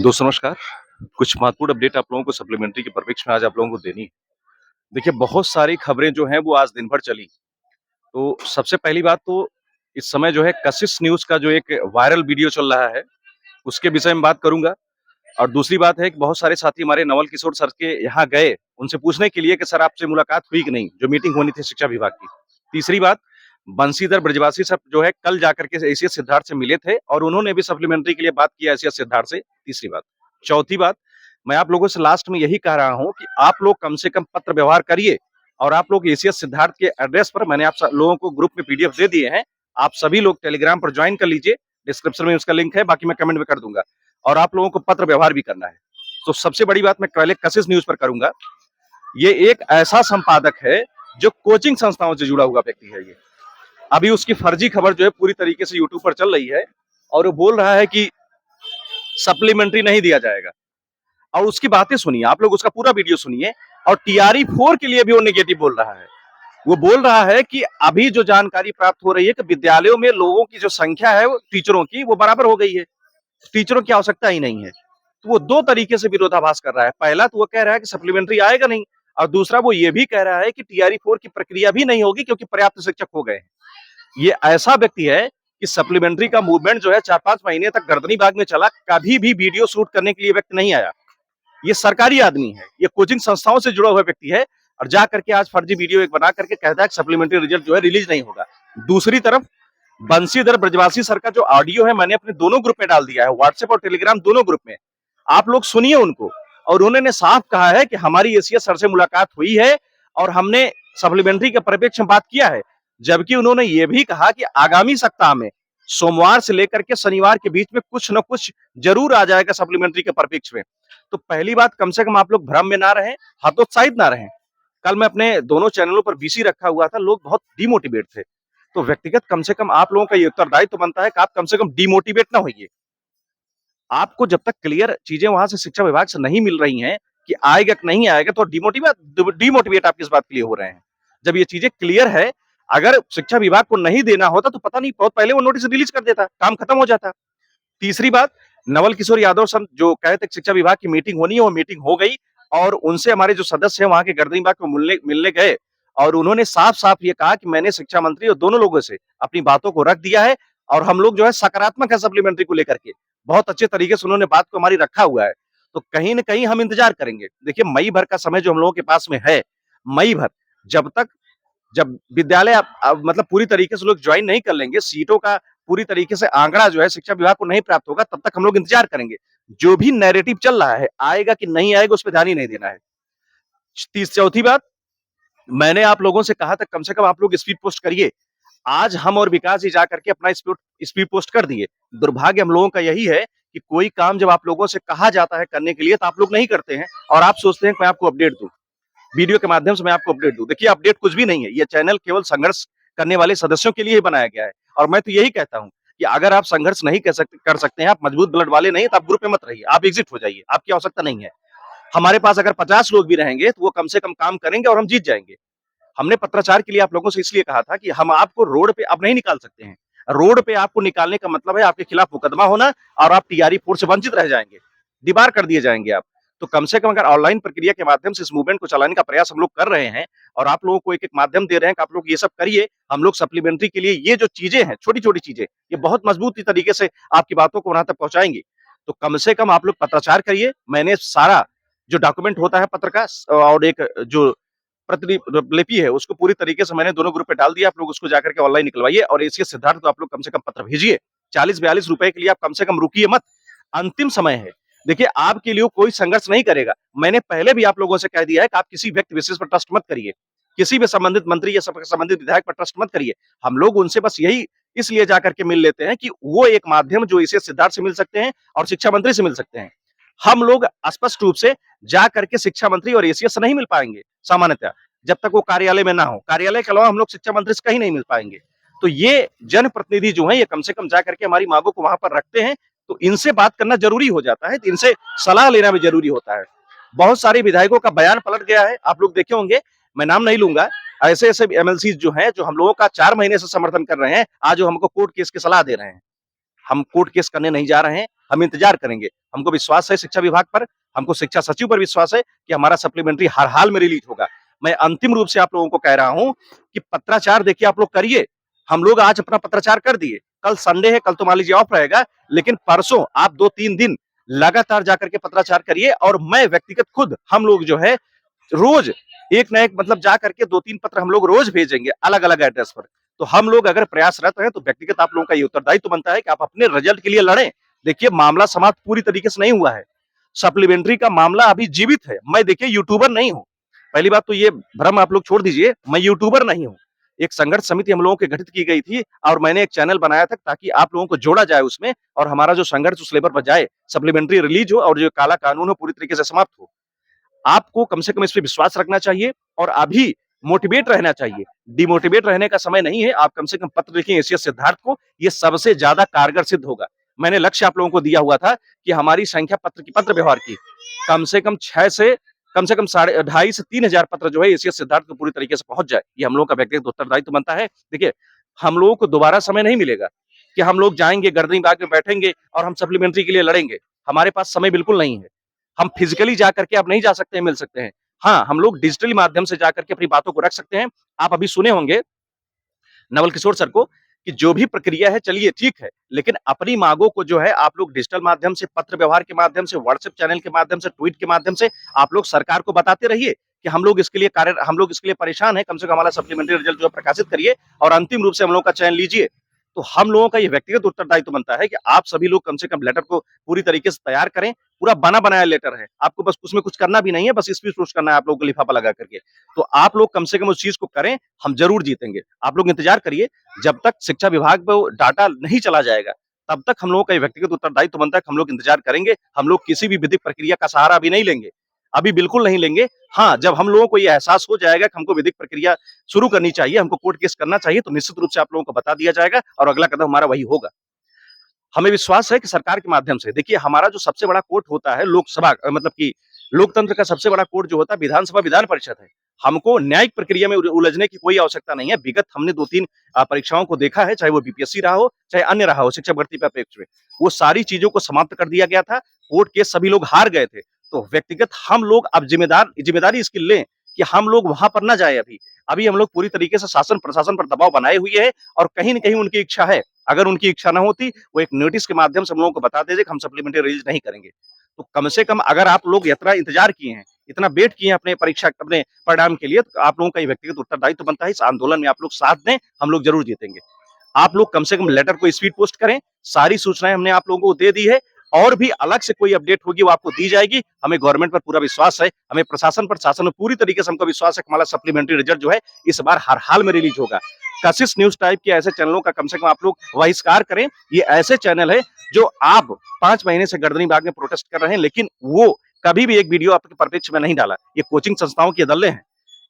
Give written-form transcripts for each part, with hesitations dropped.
दोस्तों नमस्कार। कुछ महत्वपूर्ण अपडेट आप लोगों को सप्लीमेंट्री के परिप्रेक्ष्य में आज आप लोगों को देनी है। देखिए बहुत सारी खबरें जो हैं वो आज दिन भर चली। तो सबसे पहली बात तो इस समय जो है कशिश न्यूज़ का जो एक वायरल वीडियो चल रहा है, उसके विषय में बात करूँगा। और दूसरी बात है कि बहुत सारे साथी हमारे नवल किशोर सर के यहाँ गए, उनसे पूछने के लिए कि सर आपसे मुलाकात हुई कि नहीं? जो मीटिंग होनी थी शिक्षा विभाग की। तीसरी बात, बंशीधर ब्रजवासी सर जो है कल जाकर के एसीएस सिद्धार्थ से मिले थे और उन्होंने भी सप्लीमेंट्री के लिए बात की एसीएस सिद्धार्थ से, तीसरी बात। चौथी बात, मैं आप लोगों से लास्ट में यही कह रहा हूँ कि आप लोग कम से कम पत्र व्यवहार करिए और आप लोग एसीएस सिद्धार्थ के एड्रेस पर मैंने आप लोगों को ग्रुप में पीडीएफ दे दिए हैं। आप सभी लोग टेलीग्राम पर ज्वाइन कर लीजिए, डिस्क्रिप्शन में उसका लिंक है, बाकी मैं कमेंट में कर दूंगा। और आप लोगों को पत्र व्यवहार भी करना है। तो सबसे बड़ी बात मैं पहले कशिश न्यूज़ पर करूंगा। ये एक ऐसा संपादक है जो कोचिंग संस्थाओं से जुड़ा हुआ व्यक्ति है ये। अभी उसकी फर्जी खबर जो है पूरी तरीके से यूट्यूब पर चल रही है और वो बोल रहा है कि सप्लीमेंट्री नहीं दिया जाएगा। और उसकी बातें सुनिए, आप लोग उसका पूरा वीडियो सुनिए। और टीआरई 4 के लिए भी वो नेगेटिव बोल रहा है। वो बोल रहा है कि अभी जो जानकारी प्राप्त हो रही है कि विद्यालयों में लोगों की जो संख्या है वो टीचरों की वो बराबर हो गई है, टीचरों की आवश्यकता ही नहीं है। तो वो दो तरीके से विरोधाभास कर रहा है। पहला तो वो कह रहा है कि सप्लीमेंट्री आएगा नहीं, और दूसरा वो ये भी कह रहा है कि टीआरई 4 की प्रक्रिया भी नहीं होगी क्योंकि पर्याप्त शिक्षक हो गए हैं। ये ऐसा व्यक्ति है कि सप्लीमेंट्री का मूवमेंट जो है 4-5 महीने तक गर्दनी बाग में चला, कभी भी वीडियो शूट करने के लिए व्यक्ति नहीं आया। ये सरकारी आदमी है, ये कोचिंग संस्थाओं से जुड़ा हुआ व्यक्ति है और जा करके आज फर्जी वीडियो एक बना करके कहता है कि सप्लीमेंट्री रिजल्ट जो है रिलीज नहीं होगा। दूसरी तरफ बंशीधर ब्रजवासी सर का जो ऑडियो है मैंने अपने दोनों ग्रुप में डाल दिया है, व्हाट्सएप और टेलीग्राम दोनों ग्रुप में। आप लोग सुनिए उनको। और उन्होंने साफ कहा है कि हमारी एसीएस सर से मुलाकात हुई है और हमने सप्लीमेंट्री के परिप्रेक्ष्य में बात किया है। जबकि उन्होंने ये भी कहा कि आगामी सप्ताह में सोमवार से लेकर के शनिवार के बीच में कुछ न कुछ जरूर आ जाएगा सप्लीमेंट्री के परिप्रेक्ष्य में। तो पहली बात, कम से कम आप लोग भ्रम में ना रहें, हतोत्साहित ना रहें। कल मैं अपने दोनों चैनलों पर बीसी रखा हुआ था, लोग बहुत डिमोटिवेट थे। तो व्यक्तिगत कम से कम आप लोगों का ये उत्तरदायित्व बनता है कि आप कम से कम डिमोटिवेट ना होइए। आपको जब तक क्लियर चीजें वहां से शिक्षा विभाग से नहीं मिल रही हैं कि आएगा कि नहीं आएगा, तो डिमोटिवेट आप किस बात के लिए हो रहे हैं? जब ये चीजें क्लियर है, अगर शिक्षा विभाग को नहीं देना होता तो पता नहीं बहुत पहले वो नोटिस रिलीज कर देता, काम खत्म हो जाता। तीसरी बात, नवल किशोर यादव सर जो कहे थे शिक्षा विभाग की मीटिंग होनी है, वो मीटिंग हो गई और उनसे हमारे जो सदस्य हैं वहां के गर्दनी बाग में मिलने मिलने गए और उन्होंने साफ-साफ ये कहा कि मैंने शिक्षा मंत्री और दोनों लोगों से अपनी बातों को रख दिया है और हम लोग जो है सकारात्मक है सप्लीमेंट्री को लेकर के। बहुत अच्छे तरीके से उन्होंने बात को हमारी रखा हुआ है। तो कहीं न कहीं हम इंतजार करेंगे। देखिए मई भर का समय जो हम लोगों के पास में है, मई भर जब तक जब विद्यालय मतलब पूरी तरीके से लोग ज्वाइन नहीं कर लेंगे, सीटों का पूरी तरीके से आंकड़ा जो है शिक्षा विभाग को नहीं प्राप्त होगा, तब तक हम लोग इंतजार करेंगे। जो भी नैरेटिव चल रहा है, आएगा कि नहीं आएगा उस पे ध्यान ही नहीं देना है। चौथी बात, मैंने आप लोगों से कहा था कम से कम आप लोग स्पीड पोस्ट करिए। आज हम और विकास जी जा करके अपना स्पीड पोस्ट कर दिए। दुर्भाग्य हम लोगों का यही है कि कोई काम जब आप लोगों से कहा जाता है करने के लिए तो आप लोग नहीं करते हैं और आप सोचते हैं कि मैं आपको अपडेट दूं, वीडियो के माध्यम से मैं आपको अपडेट दूं। देखिए अपडेट कुछ भी नहीं है, ये चैनल केवल संघर्ष करने वाले सदस्यों के लिए ही बनाया गया है। और मैं तो यही कहता हूं कि अगर आप संघर्ष नहीं कर सकते हैं, आप मजबूत ब्लड वाले नहीं, तो आप ग्रुप में मत रहिए, आप एग्जिट हो जाइए, आपकी आवश्यकता नहीं है। हमारे पास अगर 50 लोग भी रहेंगे तो वो कम से कम काम करेंगे और हम जीत जाएंगे। हमने पत्राचार के लिए आप लोगों से इसलिए कहा था कि हम आपको रोड पे अब नहीं निकाल सकते हैं। रोड पे आपको निकालने का मतलब है आपके खिलाफ मुकदमा होना और आप टीआरई 4 से वंचित रह जाएंगे, दीवार कर दिए जाएंगे आप। तो कम से कम अगर ऑनलाइन प्रक्रिया के माध्यम से इस मूवमेंट को चलाने का प्रयास हम लोग कर रहे हैं और आप लोगों को एक-एक माध्यम दे रहे हैं कि आप लोग ये सब करिए, हम लोग सप्लीमेंट्री के लिए ये जो चीजें हैं, छोटी-छोटी चीजें, ये बहुत मजबूत तरीके से आपकी बातों को वहां तक पहुंचाएंगे। तो कम से कम आप लोग पत्राचार करिए। मैंने सारा जो डॉक्यूमेंट होता है पत्र का और एक जो प्रतिलिपि है उसको पूरी तरीके से मैंने दोनों ग्रुप पे डाल दिया। आप लोग उसको जाकर के ऑनलाइन निकलवाइए और एसीएस सिद्धार्थ को आप लोग कम से कम पत्र भेजिए। 40-42 रुपए के लिए आप कम से कम रुकिए मत, अंतिम समय है। देखिए आपके लिए कोई संघर्ष नहीं करेगा। मैंने पहले भी आप लोगों से कह दिया है कि आप किसी व्यक्ति विशेष पर ट्रस्ट मत करिए, किसी भी संबंधित मंत्री या संबंधित विधायक पर ट्रस्ट मत करिए। हम लोग उनसे बस यही इसलिए जाकर के मिल लेते हैं कि वो एक माध्यम जो एसीएस सिद्धार्थ से मिल सकते हैं और शिक्षा मंत्री से मिल सकते हैं। हम लोग स्पष्ट रूप से जा करके शिक्षा मंत्री और एसीएस से नहीं मिल पाएंगे सामान्यतः, जब तक वो कार्यालय में ना हो। कार्यालय के अलावा हम लोग शिक्षा मंत्री से कहीं नहीं मिल पाएंगे। तो ये जनप्रतिनिधि जो है ये कम से कम जा करके हमारी मांगों को वहां पर रखते हैं, तो इनसे बात करना जरूरी हो जाता है, तो इनसे सलाह लेना भी जरूरी होता है। बहुत सारे विधायकों का बयान पलट गया है, आप लोग देखे होंगे, मैं नाम नहीं लूंगा। ऐसे ऐसे एमएलसी जो हैं जो हम लोगों का 4 महीने से समर्थन कर रहे हैं, आज वो हमको कोर्ट केस की सलाह दे रहे हैं। हम कोर्ट केस करने नहीं जा रहे हैं, हम इंतजार करेंगे। हमको विश्वास है शिक्षा विभाग पर, हमको शिक्षा सचिव पर विश्वास है कि हमारा सप्लीमेंट्री हर हाल में रिलीज होगा। मैं अंतिम रूप से आप लोगों को कह रहा हूं कि पत्राचार देखिए आप लोग करिए। हम लोग आज अपना पत्राचार कर दिए, कल संडे है, कल तो मान लीजिए ऑफ रहेगा, लेकिन परसों आप 2-3 दिन लगातार जाकर के पत्राचार करिए। और मैं व्यक्तिगत खुद हम लोग जो है रोज एक ना एक मतलब जा करके 2-3 पत्र हम लोग रोज भेजेंगे अलग-अलग एड्रेस पर। तो हम लोग अगर प्रयासरत हैं तो व्यक्तिगत आप लोगों का ये उत्तरदायित्व बनता है कि आप अपने रिजल्ट के लिए लड़ें। देखिए मामला समाप्त पूरी तरीके से नहीं हुआ है। सप्लीमेंट्री का मामला अभी जीवित है। मैं देखिए यूट्यूबर नहीं हूँ। पहली बात तो ये भ्रम आप लोग छोड़ दीजिए, मैं यूट्यूबर नहीं हूँ। एक संघर्ष समिति हम लोगों की गठित की गई थी और मैंने एक चैनल बनाया था ताकि आप लोगों को जोड़ा जाए उसमें और हमारा जो संघर्ष उस लेवल पर जाए, सप्लीमेंट्री रिलीज हो और जो काला कानून हो पूरी तरीके से समाप्त हो। आपको कम से कम इस पे विश्वास रखना चाहिए और अभी मोटिवेट रहना चाहिए। डिमोटिवेट रहने का समय नहीं है। आप कम से कम पत्र लिखें एसीएस सिद्धार्थ को, ये सबसे ज्यादा कारगर सिद्ध होगा। मैंने लक्ष्य आप लोगों को दिया हुआ था कि हमारी संख्या पत्र व्यवहार की कम से कम 6 से कम से कम 2,500 से 3,000 पत्र जो है एसीएस सिद्धार्थ को पूरी तरीके से पहुंच जाए। ये हम लोगों का व्यक्तिगत उत्तरदायित्व बनता है। देखिए, हम लोगों को दोबारा समय नहीं मिलेगा कि हम लोग जाएंगे गर्दनी बाग में बैठेंगे और हम सप्लीमेंट्री के लिए लड़ेंगे। हमारे पास समय बिल्कुल नहीं है। हम फिजिकली जाकर के अब नहीं जा सकते हैं, मिल सकते हैं। हाँ, हम लोग डिजिटली माध्यम से जाकर के अपनी बातों को रख सकते हैं। आप अभी सुने होंगे नवल किशोर सर को कि जो भी प्रक्रिया है चलिए ठीक है, लेकिन अपनी मांगों को जो है आप लोग डिजिटल माध्यम से, पत्र व्यवहार के माध्यम से, व्हाट्सएप चैनल के माध्यम से, ट्वीट के माध्यम से आप लोग सरकार को बताते रहिए कि हम लोग इसके लिए परेशान हैं। कम से कम हमारा सप्लीमेंट्री रिजल्ट जो है प्रकाशित करिए और अंतिम रूप से हम लोग का चयन लीजिए। तो हम लोगों का ये व्यक्तिगत उत्तरदायित्व बनता है कि आप सभी लोग कम से कम लेटर को पूरी तरीके से तैयार करें। पूरा बना बनाया लेटर है, आपको बस उसमें कुछ करना भी नहीं है, बस स्पीच पोस्ट करना है आप लोगों को लिफाफा लगा करके। तो आप लोग कम से कम उस चीज को करें, हम जरूर जीतेंगे। आप लोग इंतजार करिए, जब तक शिक्षा विभाग में वो डाटा नहीं चला जाएगा तब तक हम लोगों का व्यक्तिगत उत्तरदायित्व बनता है कि हम लोग इंतजार करेंगे। हम लोग किसी भी विधिक प्रक्रिया का सहारा अभी नहीं लेंगे, अभी बिल्कुल नहीं लेंगे। हाँ, जब हम लोगों को ये एहसास हो जाएगा कि हमको विधिक प्रक्रिया शुरू करनी चाहिए, हमको कोर्ट केस करना चाहिए, तो निश्चित रूप से आप लोगों को बता दिया जाएगा और अगला कदम हमारा वही होगा। हमें विश्वास है कि सरकार के माध्यम से देखिए हमारा जो सबसे बड़ा कोर्ट होता है लोकसभा मतलब कि लोकतंत्र का सबसे बड़ा कोर्ट जो होता है विधानसभा विधान परिषद है। हमको न्यायिक प्रक्रिया में उलझने की कोई आवश्यकता नहीं है। विगत हमने 2-3 परीक्षाओं को देखा है, चाहे वो बीपीएससी रहा हो, चाहे अन्य रहा हो, शिक्षक भर्ती के अपेक्ष में। वो सारी चीजों को समाप्त कर दिया गया था। कोर्ट केस सभी लोग हार गए थे। तो व्यक्तिगत हम लोग अब जिम्मेदारी इसकी लें कि हम लोग वहां पर ना जाए अभी। अभी हम लोग पूरी तरीके से शासन प्रशासन पर दबाव बनाए हुए हैं और कहीं न कहीं उनकी इच्छा है। अगर उनकी इच्छा ना होती, वो एक नोटिस के माध्यम से हम लोगों को बता देते कि हम सप्लीमेंट्री रिलीज नहीं करेंगे। तो कम से कम अगर आप लोग इतना इंतजार किए हैं, इतना वेट किए हैं अपने परिणाम के लिए, तो आप लोगों का ये व्यक्तिगत उत्तरदायित्व बनता है। इस आंदोलन में आप लोग साथ दें, हम लोग जरूर जीतेंगे। आप लोग कम से कम लेटर को स्पीड पोस्ट करें। सारी सूचनाएं हमने आप लोगों को दे दी है और भी अलग से कोई अपडेट होगी वो आपको दी जाएगी। हमें गवर्नमेंट पर पूरा विश्वास है, हमें प्रशासन पर, शासन में पूरी तरीके से हमको विश्वास है कि हमारा सप्लीमेंट्री रिजल्ट जो है इस बार हर हाल में रिलीज होगा। कशिश न्यूज टाइप के ऐसे चैनलों का कम से कम आप लोग बहिष्कार करें। ये ऐसे चैनल है जो आप 5 महीने से गर्दनी बाग में प्रोटेस्ट कर रहे हैं, लेकिन वो कभी भी एक वीडियो आपके परिप्रेक्ष्य में नहीं डाला। ये कोचिंग संस्थाओं के दल्ले हैं।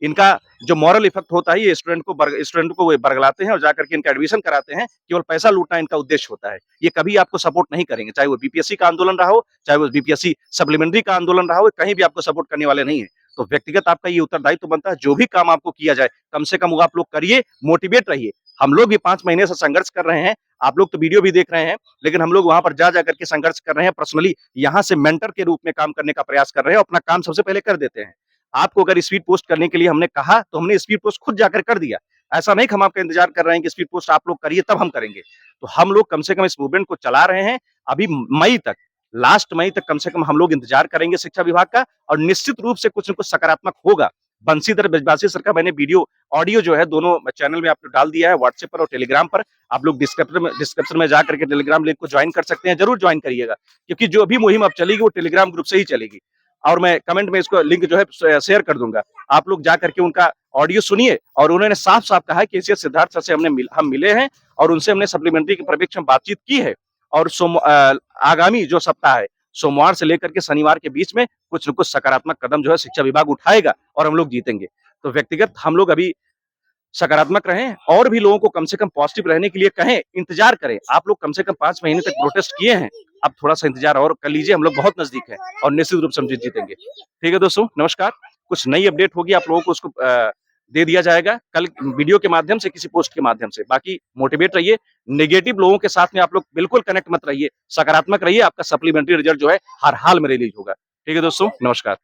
इनका जो मॉरल इफेक्ट होता है, ये स्टूडेंट को वो बरगलाते हैं और जाकर के इनका एडमिशन कराते हैं। केवल पैसा लूटना इनका उद्देश्य होता है। ये कभी आपको सपोर्ट नहीं करेंगे, चाहे वो बीपीएससी का आंदोलन रहा हो, चाहे वो बीपीएससी सप्लीमेंट्री का आंदोलन रहा हो, कहीं भी आपको सपोर्ट करने वाले नहीं है। तो व्यक्तिगत आपका ये उत्तरदायित्व बनता है, जो भी काम आपको किया जाए कम से कम वो आप लोग करिए, मोटिवेट रहिए। हम लोग भी 5 महीने से संघर्ष कर रहे हैं। आप लोग तो वीडियो भी देख रहे हैं, लेकिन हम लोग वहां पर जा करके संघर्ष कर रहे हैं। पर्सनली यहाँ से मेंटर के रूप में काम करने का प्रयास कर रहे हैं और अपना काम सबसे पहले कर देते हैं। आपको अगर स्पीड पोस्ट करने के लिए हमने कहा तो हमने स्पीड पोस्ट खुद जाकर कर दिया। ऐसा नहीं कि हम आपका इंतजार कर रहे हैं कि स्पीड पोस्ट आप लोग करिए तब हम करेंगे। तो हम लोग कम से कम इस मूवमेंट को चला रहे हैं। अभी मई तक, लास्ट मई तक कम से कम हम लोग इंतजार करेंगे शिक्षा विभाग का और निश्चित रूप से कुछ न कुछ सकारात्मक होगा। बंशीधर बजबासी सर का मैंने वीडियो ऑडियो जो है दोनों चैनल में आपको डाल दिया है, व्हाट्सएप पर और टेलीग्राम पर। आप लोग डिस्क्रिप्शन में जाकर के टेलीग्राम लिंक को ज्वाइन कर सकते हैं। जरूर ज्वाइन करिएगा, क्योंकि जो भी मुहिम अब चलेगी वो टेलीग्राम ग्रुप से ही चलेगी। और मैं कमेंट में इसको लिंक जो है शेयर कर दूंगा। आप लोग जाकर के उनका ऑडियो सुनिए। और उन्होंने साफ-साफ कहा कि एसीएस सिद्धार्थ सर से हम मिले हैं और उनसे हमने सप्लीमेंट्री के परिप्रेक्ष्य में बातचीत की है और आगामी जो सप्ताह है, सोमवार से लेकर के शनिवार के बीच में कुछ न कुछ सकारात्मक कदम जो है शिक्षा विभाग उठाएगा और हम लोग जीतेंगे। तो व्यक्तिगत हम लोग अभी सकारात्मक रहें और भी लोगों को कम से कम पॉजिटिव रहने के लिए कहें, इंतजार करें। आप लोग कम से कम 5 महीने तक प्रोटेस्ट किए हैं, अब थोड़ा-सा इंतजार और कर लीजिए। हम लोग बहुत नजदीक हैं और निश्चित रूप से हम जीतेंगे। ठीक है दोस्तों, नमस्कार। कुछ नई अपडेट होगी आप लोगों को उसको दे दिया जाएगा कल वीडियो के माध्यम से, किसी पोस्ट के माध्यम से। बाकी मोटिवेट रहिए, नेगेटिव लोगों के साथ में आप लोग बिल्कुल कनेक्ट मत रहिए, सकारात्मक रहिए, आपका सप्लीमेंट्री रिजल्ट जो है हर हाल में रिलीज होगा। ठीक है दोस्तों, नमस्कार।